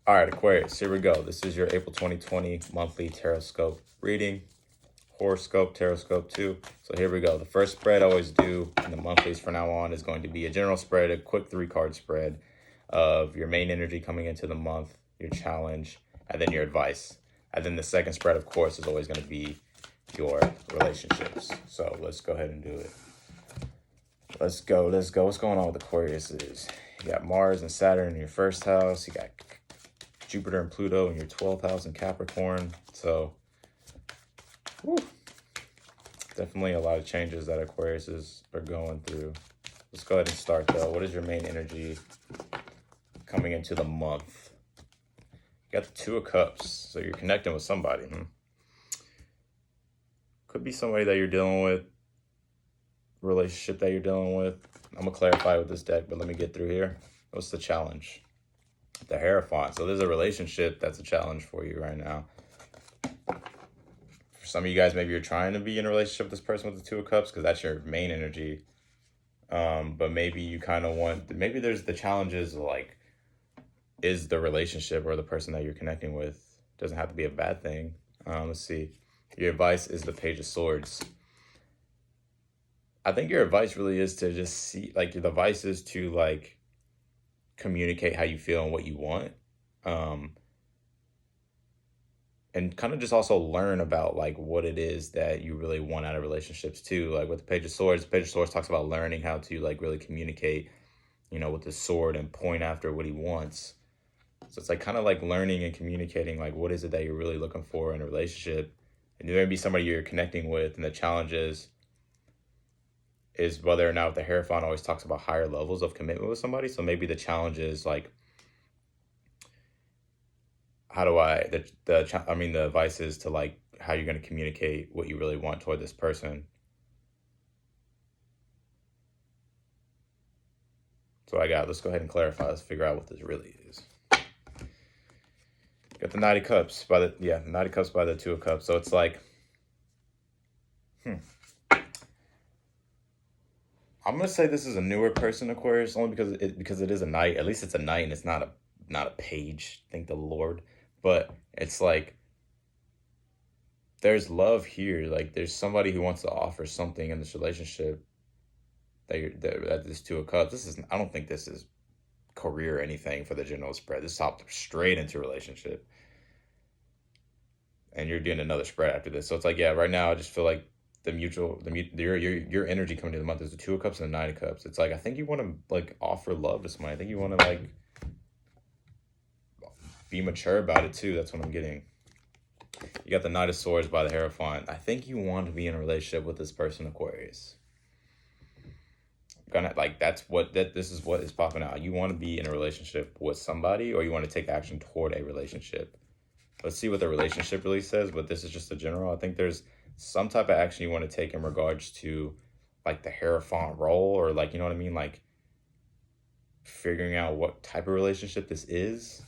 All right, Aquarius, here we go. This is your April 2020 monthly Horoscope reading. Horoscope, Horoscope 2. So here we go. The first spread I always do in the monthlies from now on is going to be a general spread, a quick 3-card spread of your main energy coming into the month, your challenge, and then your advice. And then the second spread, of course, is always going to be your relationships. So let's go ahead and do it. Let's go. What's going on with Aquarius is you got Mars and Saturn in your first house. You got Jupiter and Pluto in your 12th house in Capricorn. So, definitely a lot of changes that Aquarius are going through. Let's go ahead and start though. What is your main energy coming into the month? You got the Two of Cups. So you're connecting with somebody. Could be somebody that you're dealing with, relationship that you're dealing with. I'm going to clarify with this deck, but let me get through here. What's the challenge? The Hierophant. So there's a relationship that's a challenge for you right now. For some of you guys, maybe you're trying to be in a relationship with this person with the Two of Cups because that's your main energy. But maybe you kind of want, maybe there's the challenges like, is the relationship or the person that you're connecting with, doesn't have to be a bad thing. Let's see. Your advice is the Page of Swords. I think your advice really is to just see, like, the advice is to, like, communicate how you feel and what you want. And kind of just also learn about, like, what it is that you really want out of relationships, too. Like, with the Page of Swords talks about learning how to, like, really communicate, you know, with the sword and point after what he wants. So it's, like, kind of, like, learning and communicating, like, what is it that you're really looking for in a relationship. And there may be somebody you're connecting with, and the challenge is whether or not the Hierophant always talks about higher levels of commitment with somebody. So maybe the challenge is like, how do the advice is to like how you're going to communicate what you really want toward this person. So let's go ahead and clarify. Let's figure out what this really is. Got the Knight of Cups the Knight of Cups by the Two of Cups. So it's like, I'm gonna say this is a newer person, Aquarius, only because it is a knight. At least it's a knight, and it's not a page. Thank the Lord. But it's like there's love here. Like there's somebody who wants to offer something in this relationship. That this Two of Cups. I don't think this is career or anything for the general spread. This hopped straight into relationship, and you're doing another spread after this. So it's like, yeah, right now I just feel like your energy coming to the month is the Two of Cups and the Nine of Cups. It's like, I think you want to like offer love to somebody. I think you want to like be mature about it too. That's what I'm getting. You got the Knight of Swords by the Hierophant. I think you want to be in a relationship with this person, Aquarius. This is what is popping out. You want to be in a relationship with somebody, or you want to take action toward a relationship. Let's see what the relationship really says, but this is just a general. I think there's some type of action you want to take in regards to like the Hierophant role, or like, you know what I mean? Like figuring out what type of relationship this is.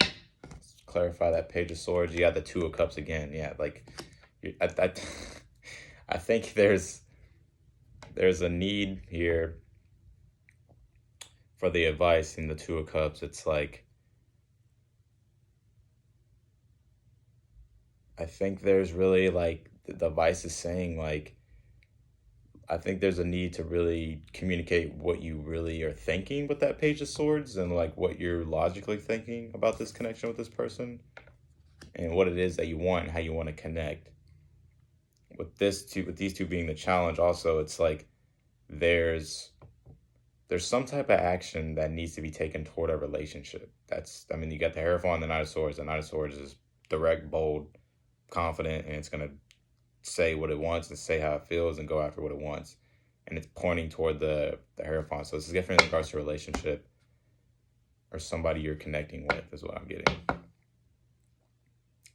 Let's clarify that Page of Swords. You got the Two of Cups again. Yeah. Like I think there's a need here for the advice in the Two of Cups. It's like, I think there's really like, the advice is saying like, I think there's a need to really communicate what you really are thinking with that Page of Swords, and like what you're logically thinking about this connection with this person, and what it is that you want and how you want to connect. With these two being the challenge, also it's like there's some type of action that needs to be taken toward a relationship. You got the Hierophant and the Knight of Swords. The Knight of Swords is direct, bold, confident, and it's going to say what it wants and say how it feels and go after what it wants. And it's pointing toward the Hierophant. So this is definitely in regards to a relationship or somebody you're connecting with is what I'm getting.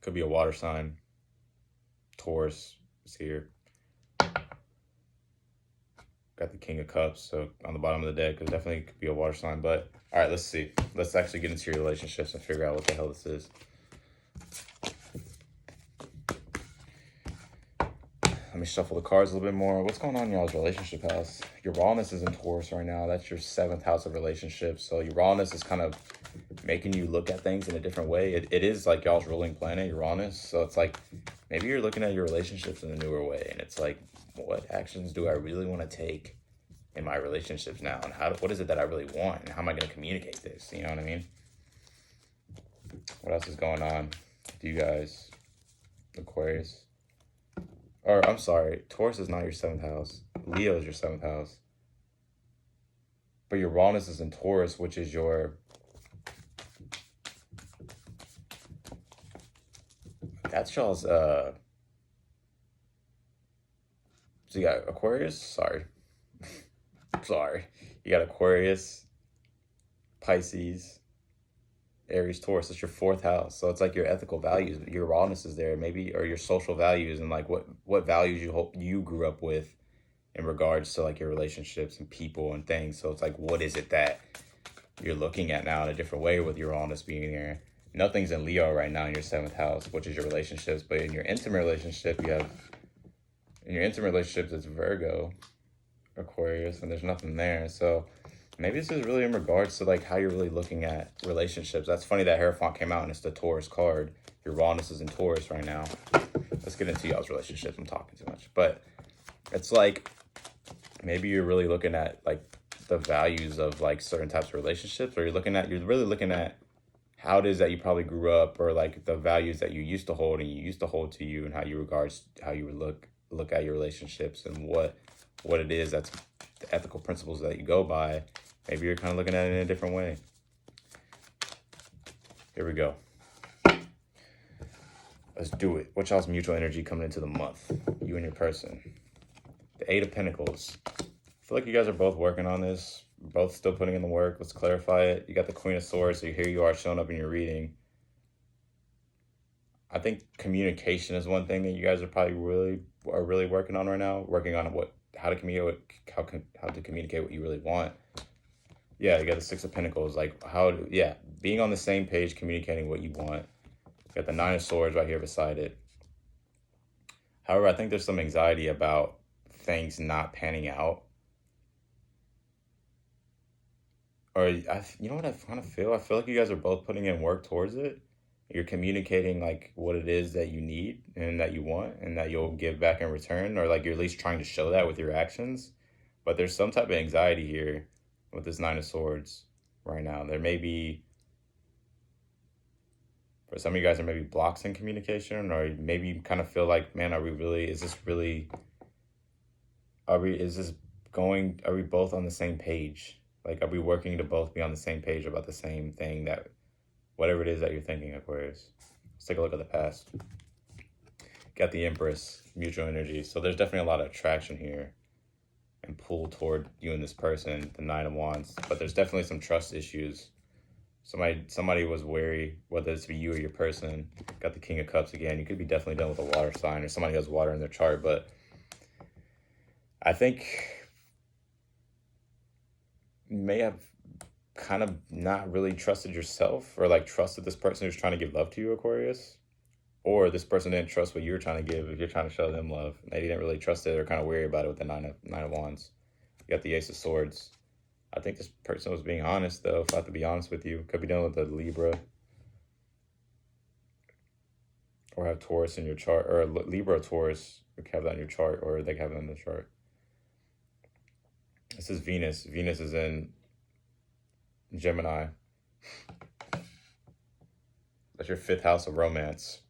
Could be a water sign. Taurus is here. Got the King of Cups. So on the bottom of the deck, it definitely could be a water sign. But all right, let's see. Let's actually get into your relationships and figure out what the hell this is. Let me shuffle the cards a little bit more. What's going on in y'all's relationship house? Uranus is in Taurus right now. That's your 7th house of relationships. So Uranus is kind of making you look at things in a different way. It is like y'all's ruling planet, Uranus. So it's like maybe you're looking at your relationships in a newer way, and it's like, what actions do I really want to take in my relationships now, and what is it that I really want, and how am I going to communicate this? You know what I mean? What else is going on? Do you guys, Aquarius? Or I'm sorry, Taurus is not your 7th house. Leo is your 7th house. But your Uranus is in Taurus, which is your... That's y'all's, So you got Aquarius? Sorry. Sorry. You got Aquarius, Pisces, Aries, Taurus. It's your 4th house. So it's like your ethical values. Your Uranus is there, maybe, or your social values, and like what values you hope you grew up with in regards to like your relationships and people and things. So it's like, what is it that you're looking at now in a different way with Uranus being there? Nothing's in Leo right now in your 7th house, which is your relationships. But in your intimate relationship, it's Virgo, Aquarius, and there's nothing there. So maybe this is really in regards to like how you're really looking at relationships. That's funny that Hierophant came out and it's the Taurus card. Your Uranus is in Taurus right now. Let's get into y'all's relationships. I'm talking too much. But it's like maybe you're really looking at like the values of like certain types of relationships, or you're really looking at how it is that you probably grew up, or like the values that you used to hold and you used to hold to you, and how you would look at your relationships, and what it is that's the ethical principles that you go by. Maybe you're kind of looking at it in a different way. Here we go. Let's do it. What y'all's mutual energy coming into the month? You and your person. The 8 of Pentacles. I feel like you guys are both working on this. Both still putting in the work. Let's clarify it. You got the Queen of Swords, so here you are showing up in your reading. I think communication is one thing that you guys are probably really working on right now. Working on how to communicate what you really want. Yeah, you got the 6 of Pentacles, like being on the same page, communicating what you want. You got the 9 of Swords right here beside it. However, I think there's some anxiety about things not panning out. Or, you know what I kind of feel? I feel like you guys are both putting in work towards it. You're communicating, like, what it is that you need and that you want and that you'll give back in return. Or, like, you're at least trying to show that with your actions. But there's some type of anxiety here with this 9 of Swords right now. There may be, for some of you guys, there may be blocks in communication. Or maybe you kind of feel like, man, are we both on the same page? Like, are we working to both be on the same page about the same thing, that whatever it is that you're thinking, Aquarius? Let's take a look at the past. Got the Empress, mutual energy. So there's definitely a lot of attraction here and pull toward you and this person, the 9 of Wands. But there's definitely some trust issues. Somebody was wary, whether it's be you or your person. Got the King of Cups again. You could be definitely done with a water sign, or somebody who has water in their chart. But I think you may have kind of not really trusted yourself, or like trusted this person who's trying to give love to you, Aquarius. Or this person didn't trust what you were trying to give if you're trying to show them love. They didn't really trust it, or kind of wary about it with the 9 of Wands. You got the Ace of Swords. I think this person was being honest, though, if I have to be honest with you. Could be done with a Libra. Or have Taurus in your chart, or Libra or Taurus. You could have that in your chart, or they could have it in the chart. This is Venus. Venus is in Gemini. That's your 5th house of romance.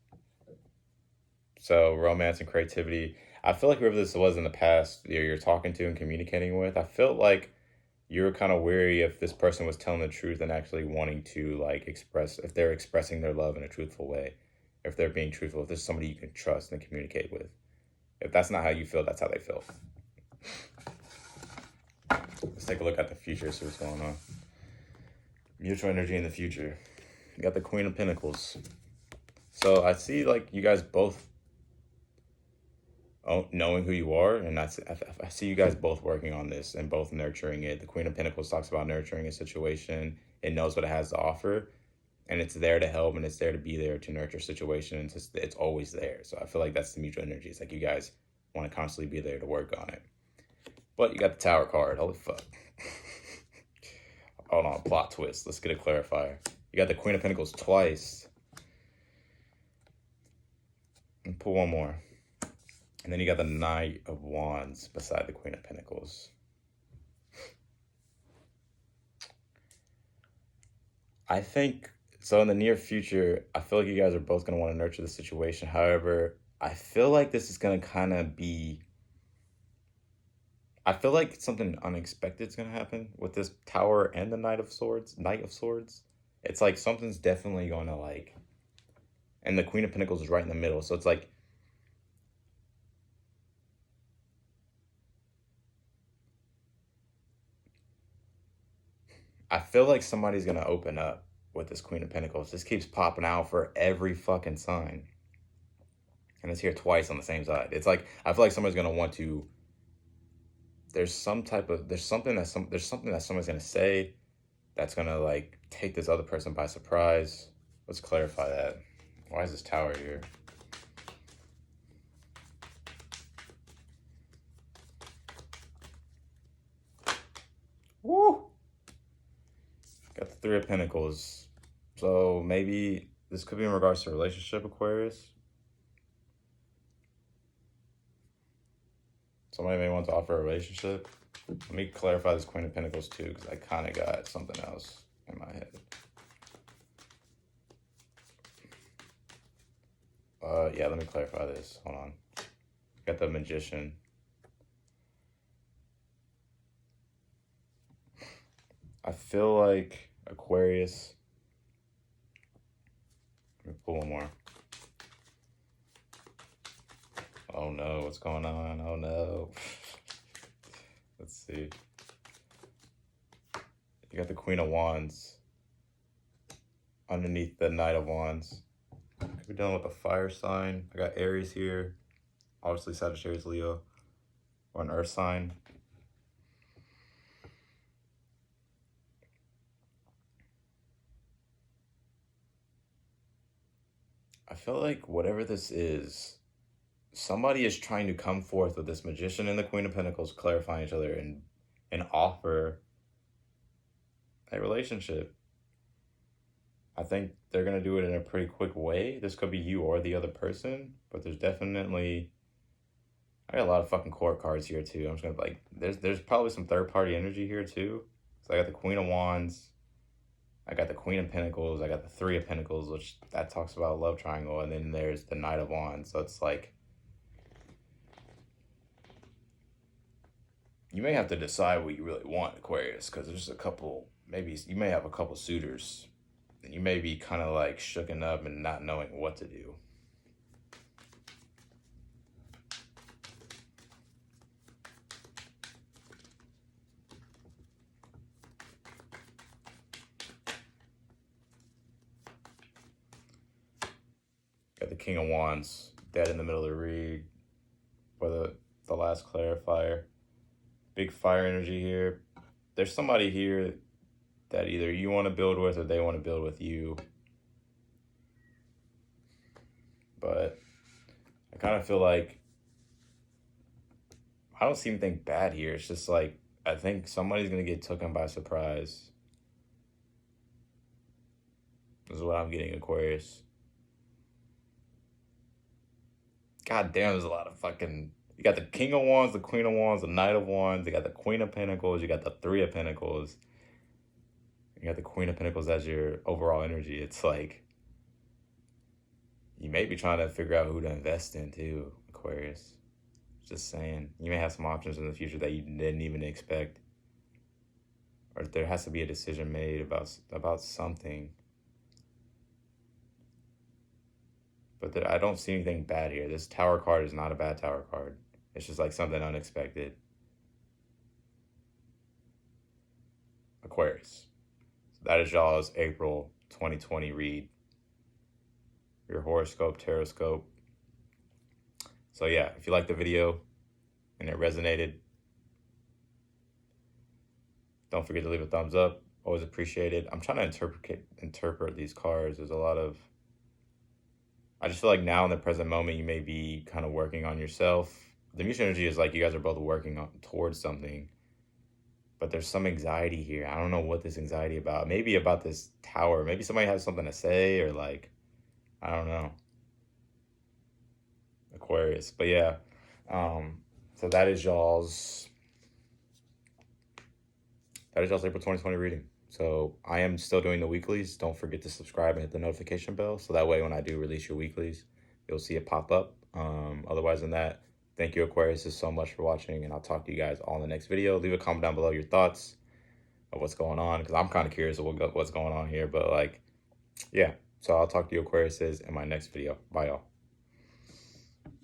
So romance and creativity. I feel like whoever this was in the past you're talking to and communicating with, I felt like you were kind of wary if this person was telling the truth and actually wanting to like if they're expressing their love in a truthful way. If they're being truthful, if there's somebody you can trust and communicate with. If that's not how you feel, that's how they feel. Let's take a look at the future, see what's going on. Mutual energy in the future. You got the Queen of Pentacles. So I see like you guys both knowing who you are, and I see you guys both working on this and both nurturing it. The Queen of Pentacles talks about nurturing a situation. It knows what it has to offer, and it's there to help, and it's there to be there to nurture a situation, and it's always there. So I feel like that's the mutual energy. It's like you guys want to constantly be there to work on it. But you got the Tower card. Holy fuck. Hold on, plot twist. Let's get a clarifier. You got the Queen of Pentacles twice. And pull one more. And then you got the Knight of Wands beside the Queen of Pentacles. I think, so in the near future, I feel like you guys are both going to want to nurture the situation. However, I feel like this is going to kind of be, I feel like something unexpected is going to happen with this Tower and the Knight of Swords. It's like something's definitely going to like, and the Queen of Pentacles is right in the middle. So it's like, I feel like somebody's going to open up with this Queen of Pentacles. This keeps popping out for every fucking sign. And it's here twice on the same side. It's like, I feel like somebody's going to want to, there's something that somebody's going to say that's going to like take this other person by surprise. Let's clarify that. Why is this Tower here? Woo! Got the Three of Pentacles. So maybe this could be in regards to a relationship, Aquarius. Somebody may want to offer a relationship. Let me clarify this Queen of Pentacles too, because I kind of got something else in my head. Yeah, let me clarify this. Hold on. Got the Magician. I feel like Aquarius. Let me pull one more. Oh no, what's going on? Oh no. Let's see. You got the Queen of Wands underneath the Knight of Wands. Could be dealing with a fire sign. I got Aries here. Obviously Sagittarius, Leo. Or an earth sign. I feel like whatever this is, somebody is trying to come forth with this Magician and the Queen of Pentacles clarifying each other and offer a relationship. I think they're going to do it in a pretty quick way. This could be you or the other person, but there's definitely, I got a lot of fucking court cards here too. I'm just going to like, there's probably some third party energy here too. So I got the Queen of Wands. I got the Queen of Pentacles. I got the Three of Pentacles, which that talks about love triangle. And then there's the Knight of Wands. So it's like, you may have to decide what you really want, Aquarius, because there's a couple, maybe you may have a couple suitors, and you may be kind of like shooken up and not knowing what to do. Got the King of Wands, dead in the middle of the read, for the last clarifier. Big fire energy here. There's somebody here that either you want to build with or they want to build with you. But I kind of feel like I don't see anything bad here. It's just like, I think somebody's going to get taken by surprise. This is what I'm getting, Aquarius. God damn, there's a lot of fucking... You got the King of Wands, the Queen of Wands, the Knight of Wands. You got the Queen of Pentacles. You got the Three of Pentacles. You got the Queen of Pentacles as your overall energy. It's like, you may be trying to figure out who to invest in too, Aquarius. Just saying. You may have some options in the future that you didn't even expect. Or there has to be a decision made about something. But I don't see anything bad here. This Tower card is not a bad Tower card. It's just like something unexpected. Aquarius. So that is y'all's April 2020 read. Your horoscope, taroscope. So yeah, if you liked the video and it resonated, don't forget to leave a thumbs up. Always appreciate it. I'm trying to interpret these cards. There's a lot of... I just feel like now in the present moment, you may be kind of working on yourself. The mutual energy is like you guys are both working towards something. but there's some anxiety here. I don't know what this anxiety about. Maybe about this tower. Maybe somebody has something to say, or like, I don't know. Aquarius. But yeah. So that is y'all's April 2020 reading. So I am still doing the weeklies. Don't forget to subscribe and hit the notification bell. So that way when I do release your weeklies, you'll see it pop up. Otherwise than that, thank you, Aquarius, so much for watching, and I'll talk to you guys all in the next video. Leave a comment down below your thoughts of what's going on, because I'm kind of curious of what's going on here. But like, yeah. So I'll talk to you, Aquarius, in my next video. Bye, y'all.